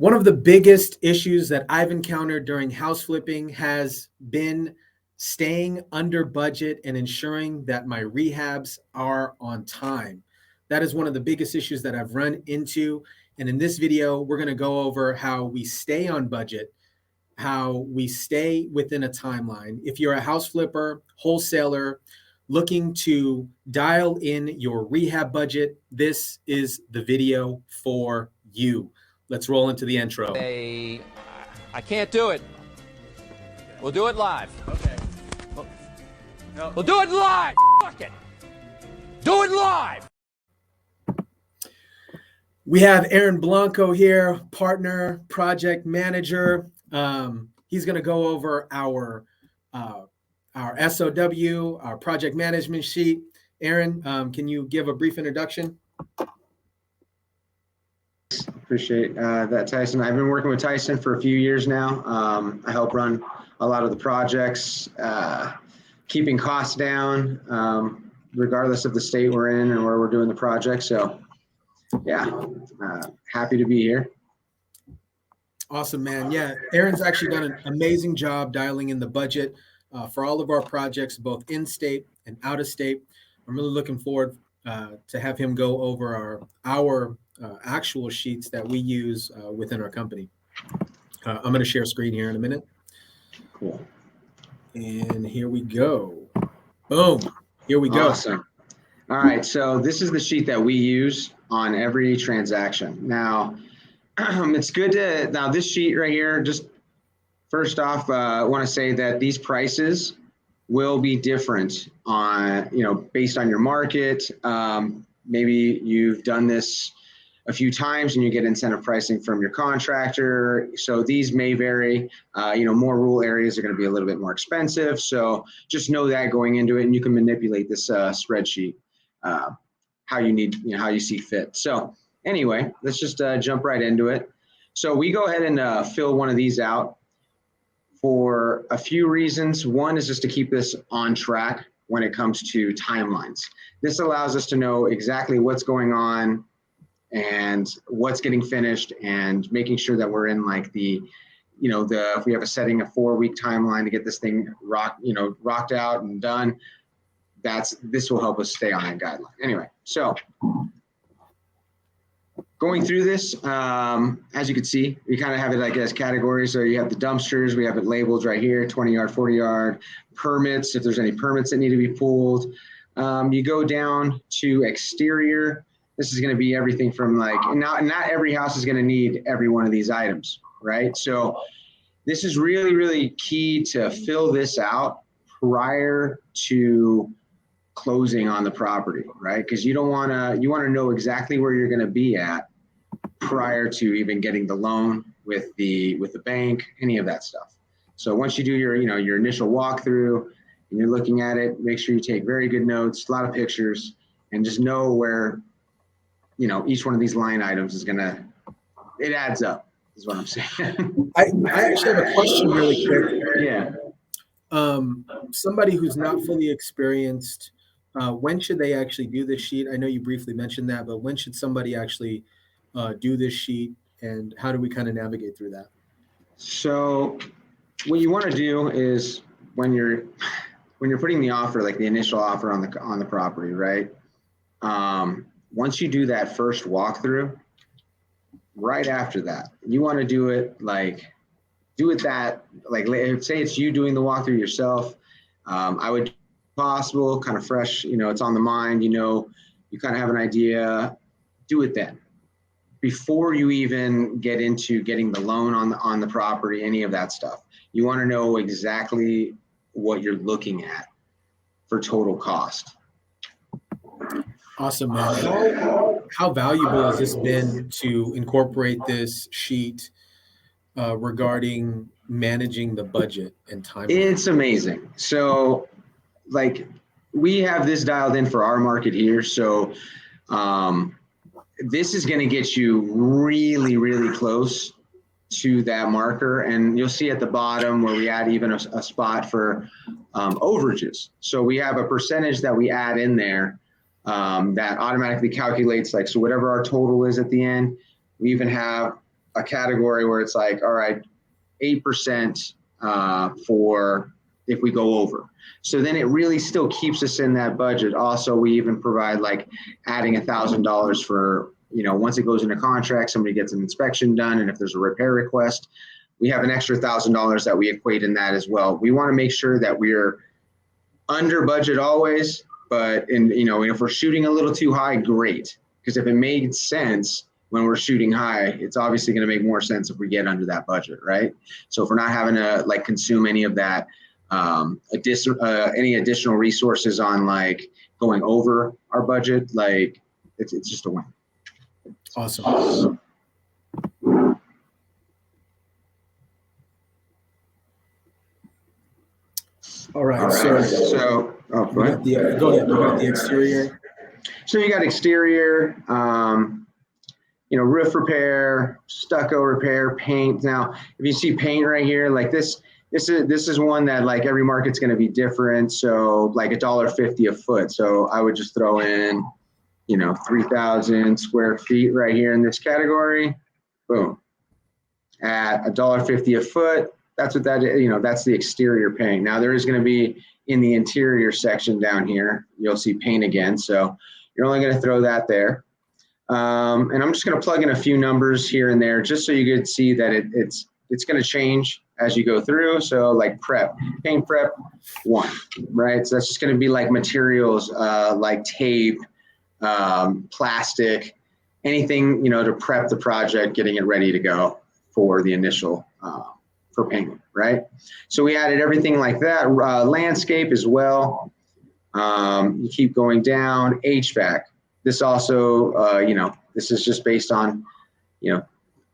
One of the biggest issues that I've encountered during house flipping has been staying under budget and ensuring that my rehabs are on time. That is one of the biggest issues that I've run into. And in this video, we're going to go over how we stay on budget, how we stay within a timeline. If you're a house flipper, wholesaler, looking to dial in your rehab budget, this is the video for you. Let's roll into the intro. I can't do it. We'll do it live. Okay. We'll do it live. Fuck it. Do it live. We have Aaron Blanco here, partner, project manager. He's going to go over our SOW, our project management sheet. Aaron, can you give a brief introduction? Appreciate that, Tyson. I've been working with Tyson for a few years now. I help run a lot of the projects, keeping costs down, regardless of the state we're in and where we're doing the project. So, yeah, happy to be here. Awesome, man. Yeah, Aaron's actually done an amazing job dialing in the budget for all of our projects, both in-state and out-of-state. I'm really looking forward to have him go over our actual sheets that we use within our company. I'm going to share screen here in a minute. Cool. And here we go. Boom. Here we go. Awesome. All right. So this is the sheet that we use on every transaction. Now, it's good to, now this sheet right here, just first off, I want to say that these prices will be different on, based on your market. Maybe you've done this a few times and you get incentive pricing from your contractor. So these may vary. More rural areas are going to be a little bit more expensive. So just know that going into it, and you can manipulate this spreadsheet how you need, how you see fit. So anyway, let's just jump right into it. So we go ahead and fill one of these out for a few reasons. One is just to keep this on track when it comes to timelines. This allows us to know exactly what's going on and what's getting finished, and making sure that we're in like if we have a setting, a 4-week timeline to get this thing rocked out and done, this will help us stay on that guideline. Anyway, so going through this, as you can see, we kind of have it like as categories. So you have the dumpsters, we have it labeled right here, 20 yard, 40 yard, permits, if there's any permits that need to be pulled. You go down to exterior. This is going to be everything from not every house is going to need every one of these items, right? So this is really, really key to fill this out prior to closing on the property, right? Because you want to know exactly where you're going to be at prior to even getting the loan with the bank, any of that stuff. So once you do your initial walkthrough and you're looking at it, make sure you take very good notes, a lot of pictures, and just know where each one of these line items is it adds up, is what I'm saying. I actually have a question really quick. Yeah. Somebody who's not fully experienced, when should they actually do this sheet? I know you briefly mentioned that, but when should somebody actually do this sheet, and how do we kind of navigate through that? So what you want to do is when you're putting the offer, like the initial offer on the property, right? Once you do that first walkthrough, right after that, you want to do it say it's you doing the walkthrough yourself. I would, possible, kind of fresh, it's on the mind, you kind of have an idea, do it then. Before you even get into getting the loan on the property, any of that stuff. You want to know exactly what you're looking at for total cost. Awesome, man. How valuable has this been to incorporate this sheet regarding managing the budget and time? It's amazing. So we have this dialed in for our market here. So this is going to get you really, really close to that marker. And you'll see at the bottom where we add even a spot for overages. So we have a percentage that we add in there that automatically calculates so whatever our total is at the end. We even have a category where it's like, all right, 8% for if we go over. So then it really still keeps us in that budget. Also, we even provide like adding $1,000 for, once it goes into contract, somebody gets an inspection done, and if there's a repair request, we have an extra $1,000 that we equate in that as well. We want to make sure that we're under budget always, but if we're shooting a little too high, great. Because if it made sense when we're shooting high, it's obviously going to make more sense if we get under that budget, right? So if we're not having to like consume any of that, any additional resources on like going over our budget, like it's just a win. Awesome. All right. So go ahead. We got the exterior. So you got exterior, roof repair, stucco repair, paint. Now, if you see paint right here, like this is one that like every market's going to be different. So like $1.50 a foot. So I would just throw in, 3,000 square feet right here in this category. Boom. At $1.50 a foot. That's what that is. That's the exterior paint. Now there is going to be in the interior section down here, you'll see paint again. So you're only going to throw that there. And I'm just going to plug in a few numbers here and there just so you could see that it's going to change as you go through. So like paint prep 1, right? So that's just going to be like materials like tape, plastic, anything, to prep the project, getting it ready to go for the initial, for painting, right? So we added everything like that, landscape as well. You keep going down, HVAC. This also, this is just based on,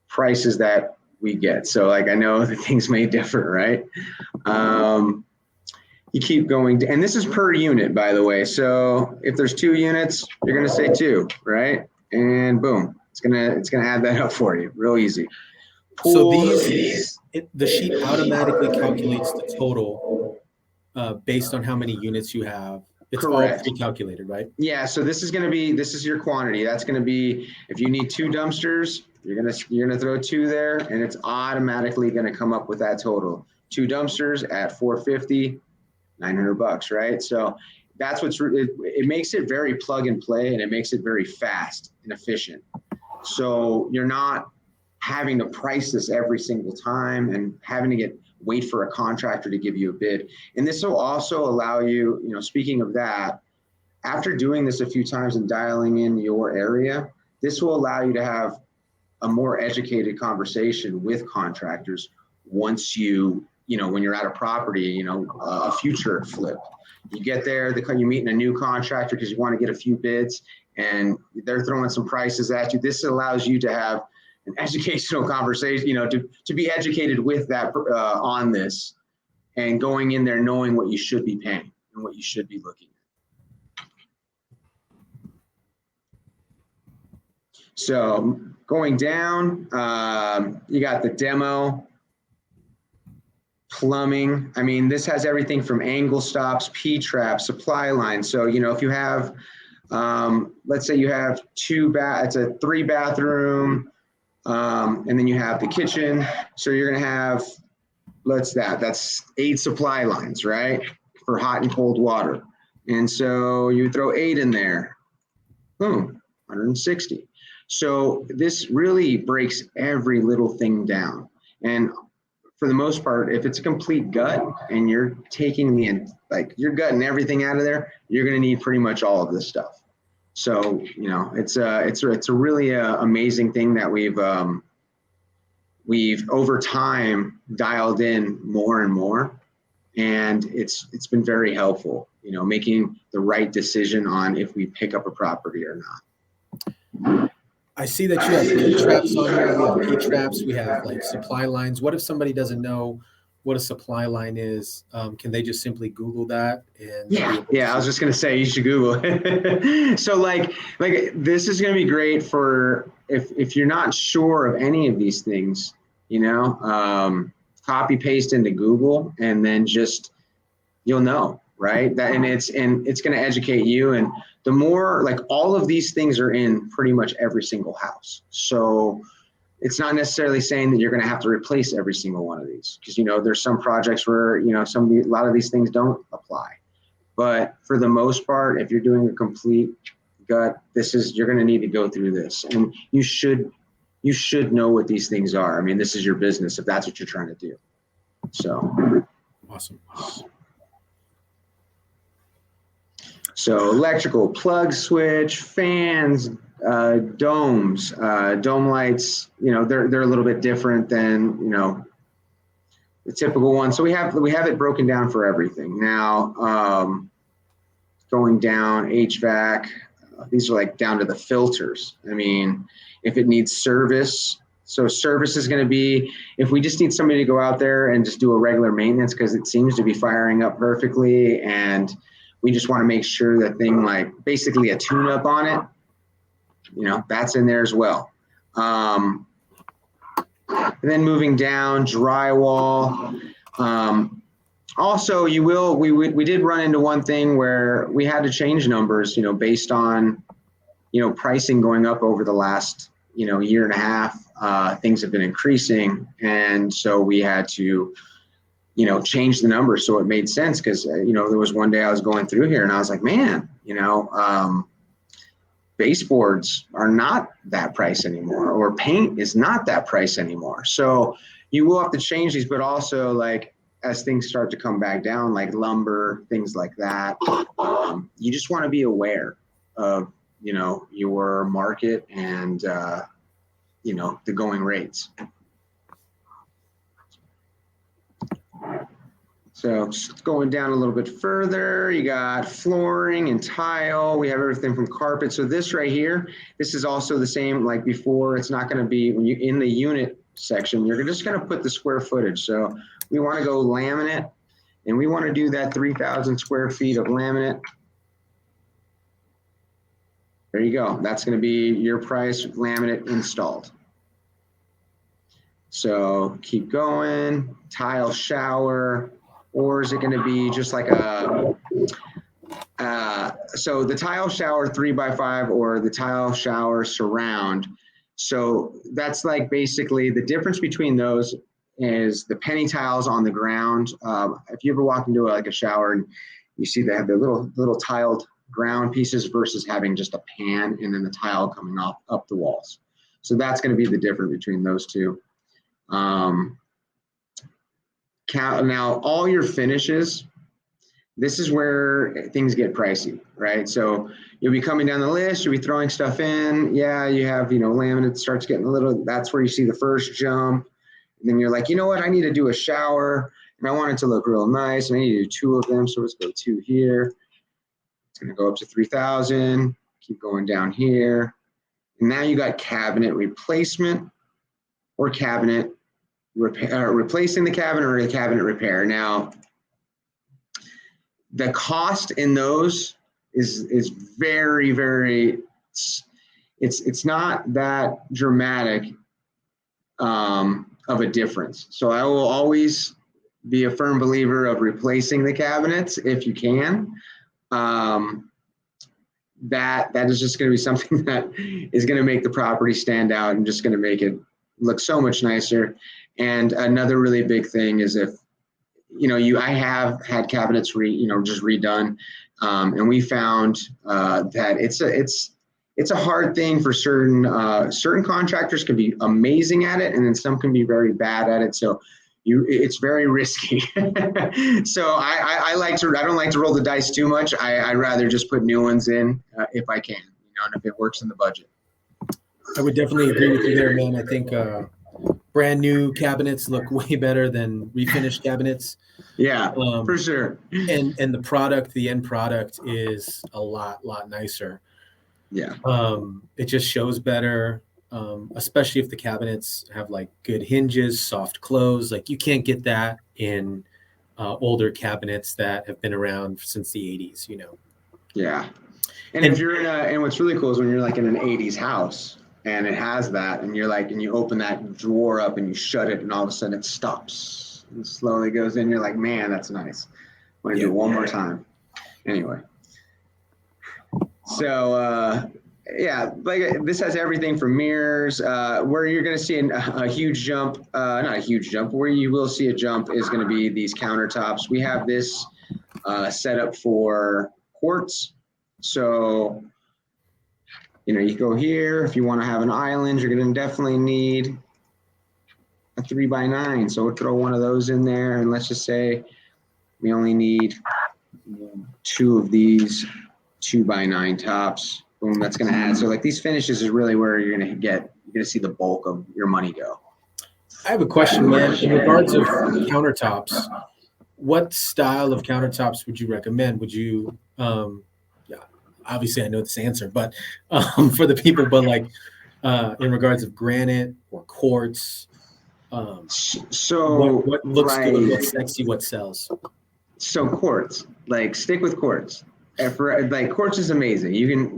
prices that we get. So like, I know that things may differ, right? You keep going, and this is per unit, by the way. So if there's 2 units, you're gonna say 2, right? And boom, it's gonna add that up for you, real easy. Pool, so the sheet automatically calculates the total based on how many units you have. It's correct. All pre-calculated, right? Yeah. So this is your quantity. That's going to be, if you need 2 dumpsters, you're gonna throw 2 there, and it's automatically going to come up with that total. 2 dumpsters at $450, $900, right? So that's it makes it very plug and play, and it makes it very fast and efficient. So you're not having to price this every single time and having to wait for a contractor to give you a bid. And this will also allow you, speaking of that, after doing this a few times and dialing in your area, this will allow you to have a more educated conversation with contractors once when you're at a property, a future flip. You get there, you're meeting a new contractor because you want to get a few bids, and they're throwing some prices at you. This allows you to have an educational conversation, to be educated with that on this, and going in there knowing what you should be paying and what you should be looking at. So going down, you got the demo, plumbing. I mean, this has everything from angle stops, P-traps, supply lines. So, if you have, let's say you have it's a 3-bathroom, and then you have the kitchen. So you're going to have, that's 8 supply lines, right? For hot and cold water. And so you throw 8 in there, boom, 160. So this really breaks every little thing down. And for the most part, if it's a complete gut and you're taking you're gutting everything out of there, you're going to need pretty much all of this stuff. So, it's a really amazing thing that we've over time dialed in more and more, and it's been very helpful, making the right decision on if we pick up a property or not. I see that you have P-traps on here. We have P-traps. We have like supply lines. What if somebody doesn't know what a supply line is? Can they just simply Google that? And yeah. I was just gonna say you should Google it. So like this is gonna be great for if you're not sure of any of these things, copy paste into Google, and then just you'll know, right? That and it's gonna educate you. And the more all of these things are in pretty much every single house. So it's not necessarily saying that you're going to have to replace every single one of these, because, there's some projects where, a lot of these things don't apply. But for the most part, if you're doing a complete gut, you're going to need to go through this, and you should know what these things are. I mean, this is your business if that's what you're trying to do. So awesome. So electrical, plug switch, fans, domes, dome lights, they're a little bit different than, the typical one. So we have it broken down for everything. Now, going down HVAC, these are like down to the filters. I mean, if it needs service, so service is going to be, if we just need somebody to go out there and just do a regular maintenance because it seems to be firing up perfectly, and we just want to make sure that thing, like basically a tune-up on it, that's in there as well. And then moving down, drywall. Also, we did run into one thing where we had to change numbers, based on, pricing going up over the last, year and a half. Things have been increasing, and so we had to, change the numbers so it made sense, because, there was one day I was going through here and I was like, man, baseboards are not that price anymore, or paint is not that price anymore. So you will have to change these, but also, like, as things start to come back down, like lumber, things like that, you just want to be aware of, your market and, the going rates. So just going down a little bit further, you got flooring and tile. We have everything from carpet. So this right here, this is also the same like before. It's not going to be, when you in the unit section, you're just going to put the square footage. So we want to go laminate, and we want to do that 3,000 square feet of laminate. There you go. That's going to be your price, laminate installed. So keep going. Tile shower, or is it going to be just like a, so the tile shower 3x5 or the tile shower surround. So that's like basically the difference between those is the penny tiles on the ground. If you ever walk into like a shower and you see they have the little tiled ground pieces versus having just a pan and then the tile coming off up the walls. So that's going to be the difference between those two. Now all your finishes, this is where things get pricey, right? So you'll be coming down the list, you'll be throwing stuff in. Yeah, you have, laminate starts getting a little, that's where you see the first jump. And then you're like, you know what, I need to do a shower and I want it to look real nice. And I need to do 2 of them. So let's go 2 here. It's going to go up to 3,000. Keep going down here. And now you got cabinet replacement or cabinet repair, replacing the cabinet or the cabinet repair. Now, the cost in those is very, very, it's not that dramatic of a difference. So I will always be a firm believer of replacing the cabinets if you can. That is just going to be something that is going to make the property stand out and just going to make it look so much nicer. And another really big thing is if, I have had cabinets just redone, and we found that it's a hard thing for certain contractors can be amazing at it, and then some can be very bad at it. So it's very risky. So I don't like to roll the dice too much. I'd rather just put new ones in if I can, and if it works in the budget. I would definitely agree with you there, man. I think brand new cabinets look way better than refinished cabinets. Yeah, for sure. And the end product is a lot nicer. Yeah. It just shows better, especially if the cabinets have like good hinges, soft close. Like you can't get that in older cabinets that have been around since the 80s, Yeah. And if you're and what's really cool is when you're like in an 80s house and it has that, and you're like, and you open that drawer up and you shut it, and all of a sudden it stops and slowly goes in. You're like, man, that's nice. I'm going to do it one more time. Anyway. So Yeah, like this has everything from mirrors. Where you're going to see a huge jump, not a huge jump. Where you will see a jump is going to be these countertops. We have this set up for quartz. So, you go here. If you want to have an island, you're going to definitely need a 3x9. So we'll throw one of those in there, and let's just say we only need 2 of these 2x9 tops. Boom, that's going to add. So like these finishes is really where you're going to see the bulk of your money go. I have a question, man. In regards of countertops, what style of countertops would you recommend? Would you, yeah, obviously I know this answer, but for the people, but like in regards of granite or quartz, so what looks good, what's sexy, what sells? So quartz, like stick with quartz. Like quartz is amazing.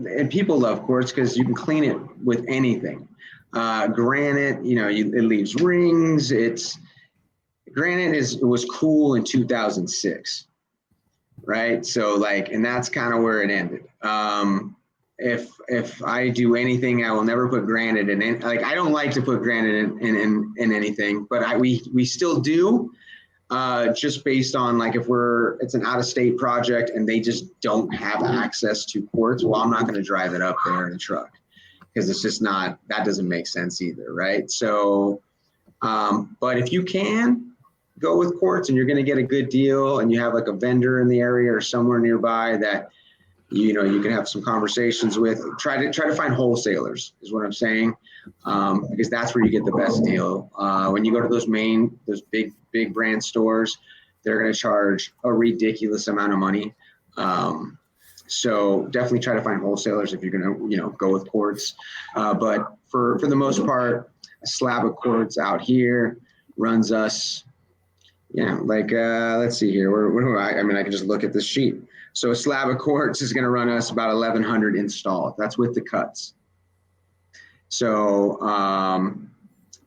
And people love quartz because you can clean it with anything. Granite, it leaves rings. Granite was cool in 2006, right? So like, and that's kind of where it ended. If I do anything, I will never put granite in it. Like I don't like to put granite in anything, but we still do. Just based on like if it's an out-of-state project and they just don't have access to quartz, well, I'm not going to drive it up there in a truck because it's just that doesn't make sense either, right? So, but if you can go with quartz and you're going to get a good deal and you have like a vendor in the area or somewhere nearby that you can have some conversations with, try to find wholesalers is what I'm saying, because that's where you get the best deal. When you go to those big brand stores, they're going to charge a ridiculous amount of money. So definitely try to find wholesalers if you're going to go with quartz. But for the most part, a slab of quartz out here runs us, let's see here. I can just look at this sheet. So a slab of quartz is going to run us about 1,100 installed. That's with the cuts. So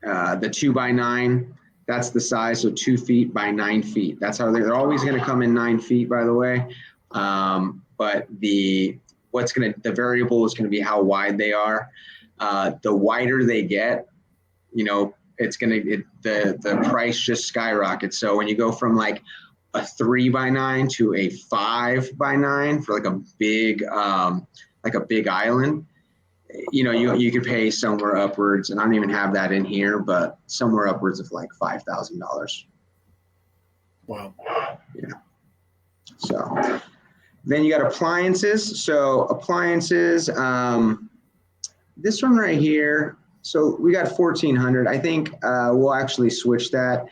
the 2x9, that's the size. So 2 feet by 9 feet. That's how they're always going to come in 9 feet, by the way. But the variable is going to be how wide they are. The wider they get, the price just skyrockets. So when you go from like a 3x9 to a 5x9 for like a big island, you could pay somewhere upwards, and I don't even have that in here, but somewhere upwards of like $5,000. Wow. Yeah. So then you got appliances. So appliances, this one right here. So we got 1,400. I think we'll actually switch that.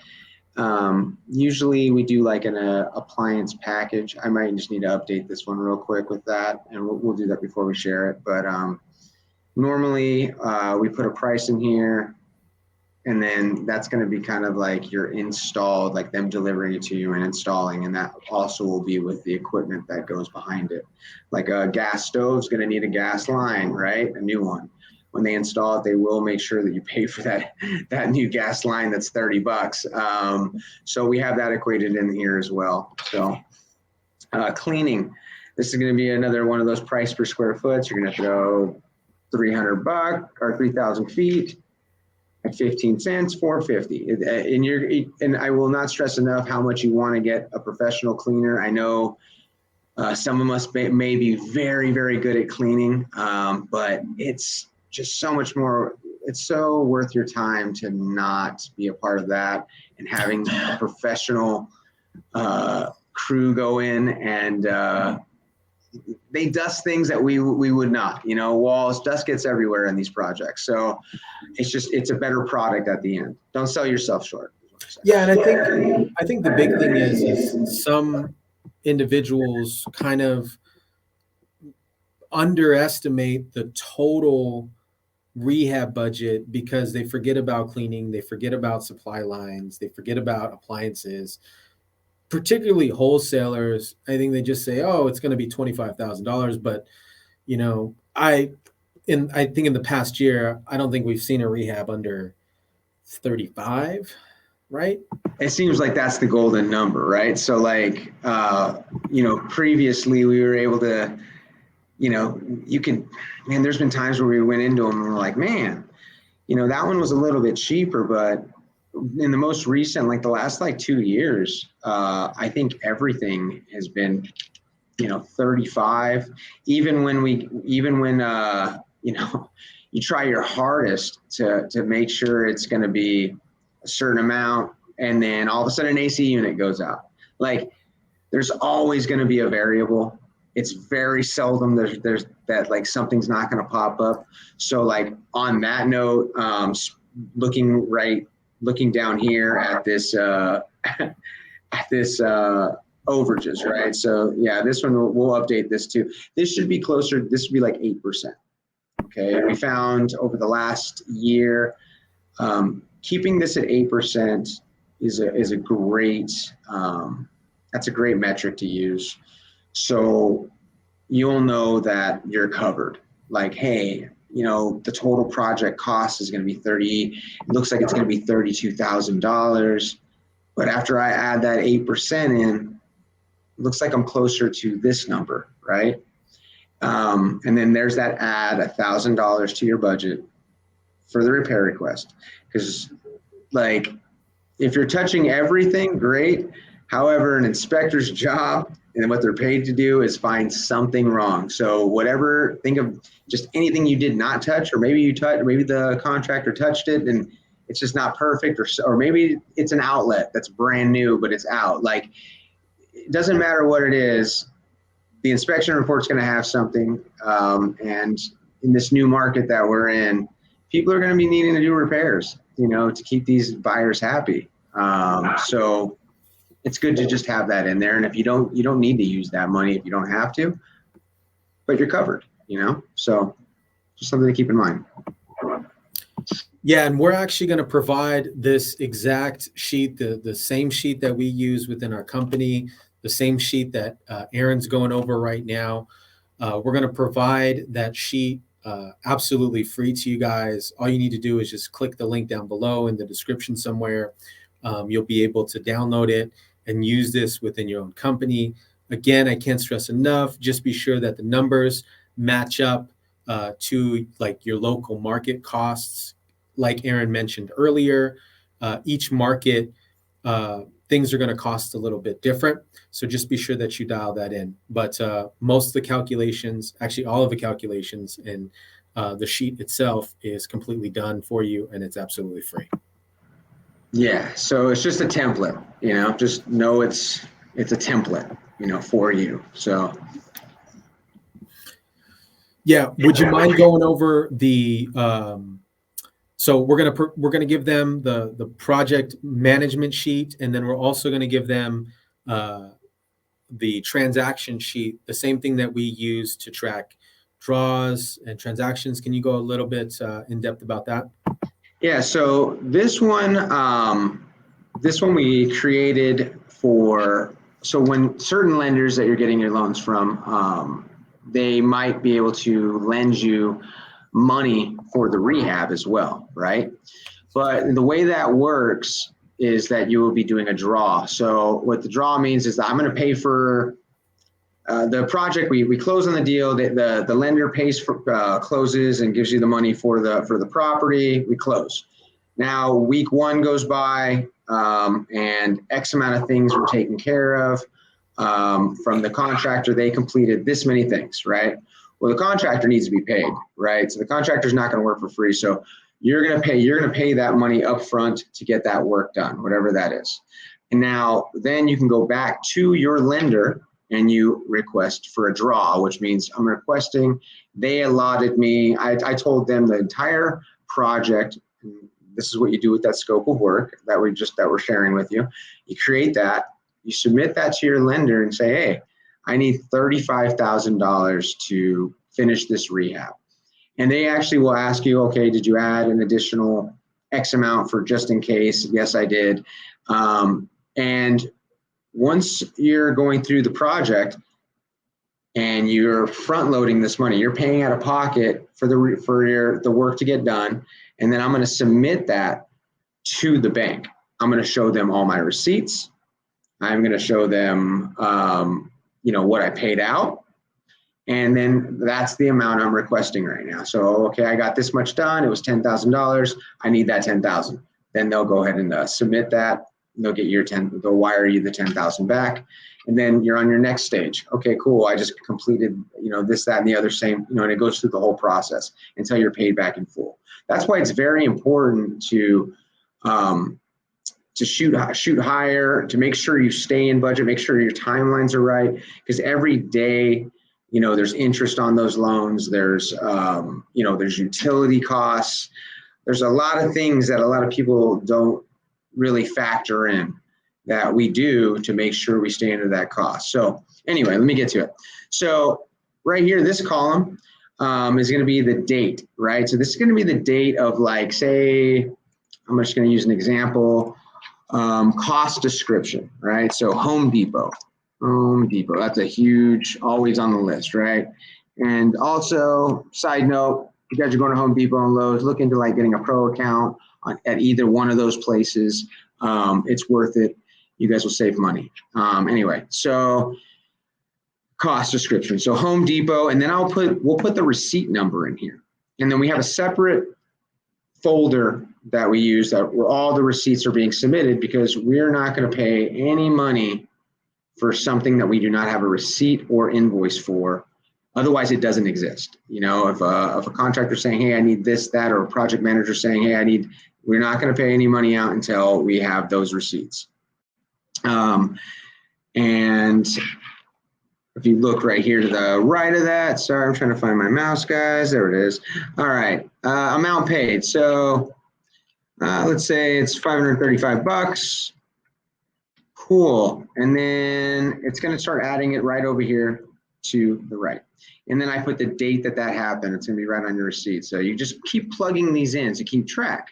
Usually we do like an appliance package. I might just need to update this one real quick with that, and we'll do that before we share it. But normally we put a price in here, and then that's going to be kind of like your installed, like them delivering it to you and installing, and that also will be with the equipment that goes behind it. Like a gas stove is going to need a gas line, right? A new one. When they install it, they will make sure that you pay for that new gas line that's $30. So we have that equated in here as well. So cleaning, this is going to be another one of those price per square foot. You're going to throw $300 or 3,000 feet at 15 cents, $4.50. And I will not stress enough how much you want to get a professional cleaner. I know some of us may be very, very good at cleaning, but it's just so much more. It's so worth your time to not be a part of that, and having a professional crew go in and they dust things that we would not, walls, dust gets everywhere in these projects. So it's a better product at the end. Don't sell yourself short. Yeah. And I think the big thing is some individuals kind of underestimate the total rehab budget because they forget about cleaning, they forget about supply lines, they forget about appliances, particularly wholesalers. I think they just say, oh, it's going to be $25,000. But, I think in the past year, I don't think we've seen a rehab under 35, right? It seems like that's the golden number, right? So like, previously we were able to you can, man, there's been times where we went into them and we're like, man, that one was a little bit cheaper, but in the most recent, like the last like 2 years, I think everything has been, 35, even when you try your hardest to make sure it's going to be a certain amount. And then all of a sudden an AC unit goes out. Like there's always going to be a variable. It's very seldom there's that like something's not going to pop up. So like on that note, looking down here at this overages, right? So yeah, this one we'll update this too. This should be closer. This would be like 8%. Okay, we found over the last year, keeping this at 8% is a great that's a great metric to use. So you'll know that you're covered. Like, hey, the total project cost is going to be it looks like it's going to be $32,000. But after I add that 8% in, it looks like I'm closer to this number, right? And then there's that add $1,000 to your budget for the repair request. Because like, if you're touching everything, great. However, an inspector's job and what they're paid to do is find something wrong. So think of just anything you did not touch, or maybe you touched, or maybe the contractor touched it and it's just not perfect, or maybe it's an outlet that's brand new, but it's out. Like, it doesn't matter what it is. The inspection report's going to have something. And in this new market that we're in, people are going to be needing to do repairs, to keep these buyers happy. So it's good to just have that in there. And if you don't need to use that money if you don't have to, but you're covered, so just something to keep in mind. Yeah, and we're actually going to provide this exact sheet, the same sheet that we use within our company, the same sheet that Aaron's going over right now. We're going to provide that sheet absolutely free to you guys. All you need to do is just click the link down below in the description somewhere. You'll be able to download it and use this within your own company. Again, I can't stress enough, just be sure that the numbers match up to like your local market costs. Like Aaron mentioned earlier, each market, things are going to cost a little bit different. So just be sure that you dial that in. But most of the calculations, actually all of the calculations and the sheet itself is completely done for you, and it's absolutely free. Yeah, so it's just a template, just know it's a template, for you. So yeah, would you mind going over the so we're gonna give them the project management sheet, and then we're also gonna give them the transaction sheet, the same thing that we use to track draws and transactions. Can you go a little bit in depth about that? Yeah, so this one we created so when certain lenders that you're getting your loans from, they might be able to lend you money for the rehab as well, right? But the way that works is that you will be doing a draw. So what the draw means is that I'm going to pay for the project. We close on the deal. The lender pays for closes and gives you the money for the property. We close. Now week one goes by, and X amount of things were taken care of from the contractor. They completed this many things, right? Well, the contractor needs to be paid, right? So the contractor's not going to work for free. So you're going to pay that money up front to get that work done, whatever that is. And now then you can go back to your lender and you request for a draw, which means I'm requesting, they allotted me, I told them the entire project. This is what you do with that scope of work that we're sharing with you. You create that, you submit that to your lender and say, hey, I need $35,000 to finish this rehab. And they actually will ask you, okay, did you add an additional X amount for just in case? Yes, I did. And once you're going through the project and you're front loading this money, you're paying out of pocket for the work to get done. And then I'm going to submit that to the bank. I'm going to show them all my receipts. I'm going to show them, what I paid out. And then that's the amount I'm requesting right now. So, okay, I got this much done. It was $10,000. I need that 10,000. Then they'll go ahead and submit that. They'll get your they'll wire you the 10,000 back. And then you're on your next stage. Okay, cool. I just completed, this, that, and the other same, and it goes through the whole process until you're paid back in full. That's why it's very important to shoot higher, to make sure you stay in budget, make sure your timelines are right. Because every day, there's interest on those loans. There's, there's utility costs. There's a lot of things that a lot of people don't really factor in that we do to make sure we stay under that cost. So anyway, let me get to it. So right here, this column is going to be the date, right? So this is going to be the date of, like, say, I'm just going to use an example, cost description, right? So Home Depot, that's a huge, always on the list, right? And also, side note, if you guys are going to Home Depot and Lowe's, look into like getting a pro account at either one of those places. It's worth it. You guys will save money. Anyway, so cost description. So Home Depot, and then we'll put the receipt number in here. And then we have a separate folder that we use where all the receipts are being submitted, because we're not going to pay any money for something that we do not have a receipt or invoice for. Otherwise, it doesn't exist. If a contractor saying, hey, I need this, that, or a project manager saying, hey, we're not going to pay any money out until we have those receipts. And if you look right here to the right of that, sorry, I'm trying to find my mouse, guys. There it is. All right, amount paid. So let's say it's $535. Cool. And then it's going to start adding it right over here to the right. And then I put the date that happened. It's going to be right on your receipt. So you just keep plugging these in to keep track.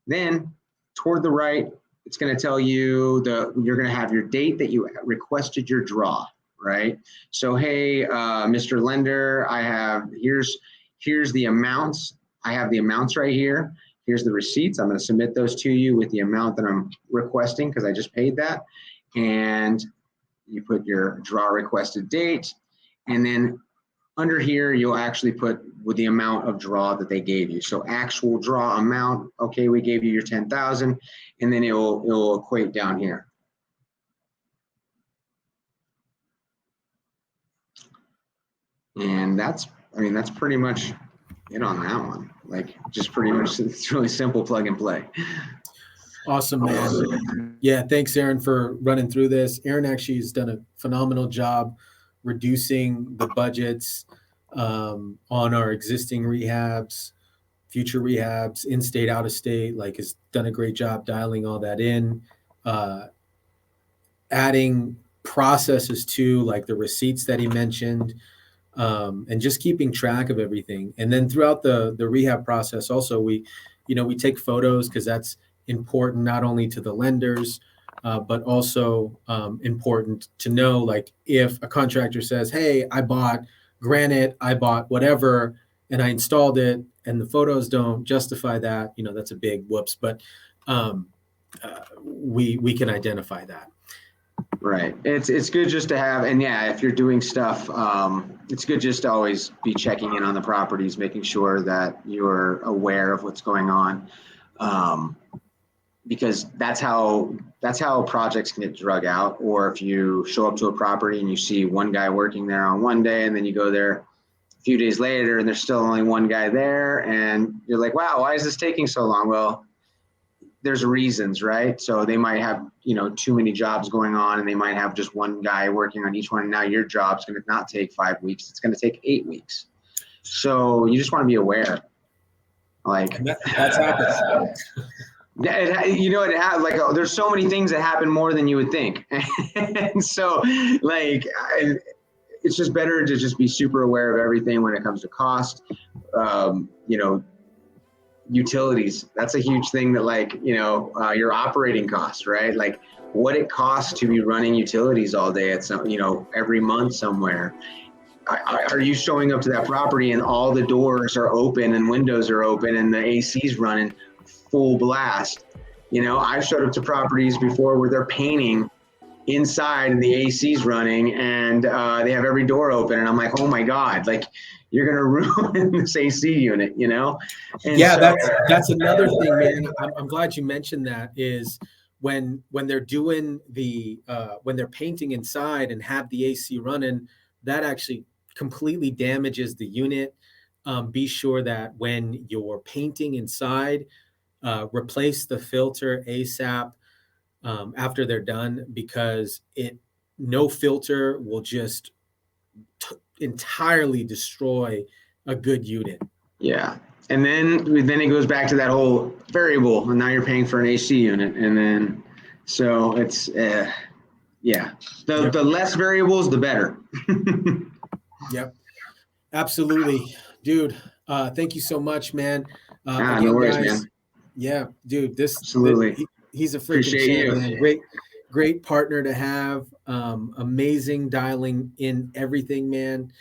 Then toward the right, it's going to tell you you're going to have your date that you requested your draw, right? So, hey, Mr. Lender, here's the amounts. I have the amounts right here. Here's the receipts. I'm going to submit those to you with the amount that I'm requesting because I just paid that. And you put your draw requested date. And then under here, you'll actually put with the amount of draw that they gave you. So actual draw amount, okay, we gave you your 10,000, and then it will equate down here. And that's pretty much it on that one. Like, just pretty much, it's really simple, plug and play. Awesome, man. Yeah, thanks, Aaron, for running through this. Aaron actually has done a phenomenal job reducing the budgets on our existing rehabs, future rehabs, in-state, out-of-state, like has done a great job dialing all that in, adding processes to like the receipts that he mentioned, and just keeping track of everything. And then throughout the rehab process also, we take photos because that's important not only to the lenders, but also important to know, like, if a contractor says, hey, I bought granite, I bought whatever, and I installed it, and the photos don't justify that, that's a big whoops. But we can identify that. Right. It's good just to have, and yeah, if you're doing stuff, it's good just to always be checking in on the properties, making sure that you're aware of what's going on. Because that's how projects can get drug out. Or if you show up to a property and you see one guy working there on one day, and then you go there a few days later and there's still only one guy there, and you're like, wow, why is this taking so long? Well, there's reasons, right? So they might have, too many jobs going on, and they might have just one guy working on each one. And now your job's going to not take 5 weeks. It's going to take 8 weeks. So you just want to be aware. Like, that's happened. There's so many things that happen more than you would think. And so, like, it's just better to just be super aware of everything when it comes to cost. Utilities, that's a huge thing that, your operating costs, right? Like, what it costs to be running utilities all day at some, every month somewhere. Are you showing up to that property and all the doors are open and windows are open and the AC's running full blast? I've showed up to properties before where they're painting inside and the AC's running and they have every door open. And I'm like, oh my God, like you're going to ruin this AC unit, you know? And yeah, so, that's another thing, man. I'm glad you mentioned that is when they're doing when they're painting inside and have the AC running, that actually completely damages the unit. Be sure that when you're painting inside, replace the filter ASAP after they're done, because no filter will just entirely destroy a good unit. yeah. And then it goes back to that whole variable, and now you're paying for an AC unit. And then, so it's, yeah, the less variables, the better. Yep. Absolutely. Dude, thank you so much, man. Again, no worries, guys, man. Yeah, dude, Absolutely. He's a freaking Appreciate champ, you. man. Great partner to have. Amazing dialing in everything, man.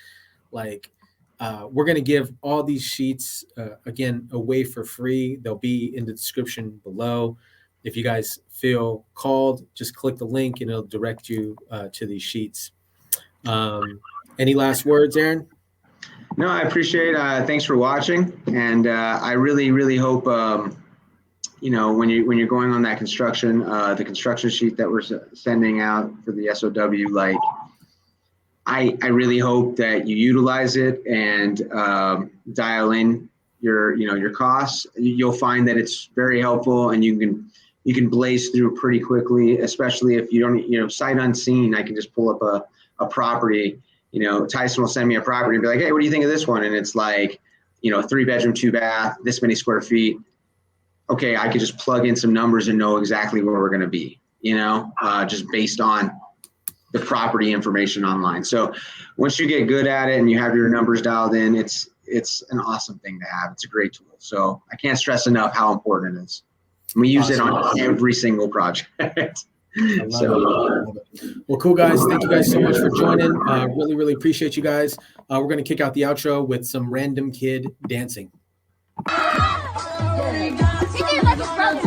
Like, we're going to give all these sheets, again, away for free. They'll be in the description below. If you guys feel called, just click the link and it'll direct you to these sheets. Any last words, Aaron? No, I appreciate thanks for watching. And I really, really hope, you know, when you're going on that construction, the construction sheet that we're sending out for the SOW, like, I really hope that you utilize it and dial in your costs. You'll find that it's very helpful, and you can blaze through pretty quickly, especially if you don't, sight unseen. I can just pull up a property. Tyson will send me a property and be like, hey, what do you think of this one? And it's like, 3-bedroom, 2-bath, this many square feet. Okay, I could just plug in some numbers and know exactly where we're going to be, just based on the property information online. So once you get good at it and you have your numbers dialed in, it's an awesome thing to have. It's a great tool. So I can't stress enough how important it is. We use it on every single project. I love it. Well, cool, guys. Thank you guys so much for joining. Really, really appreciate you guys. We're going to kick out the outro with some random kid dancing. He did like his brother.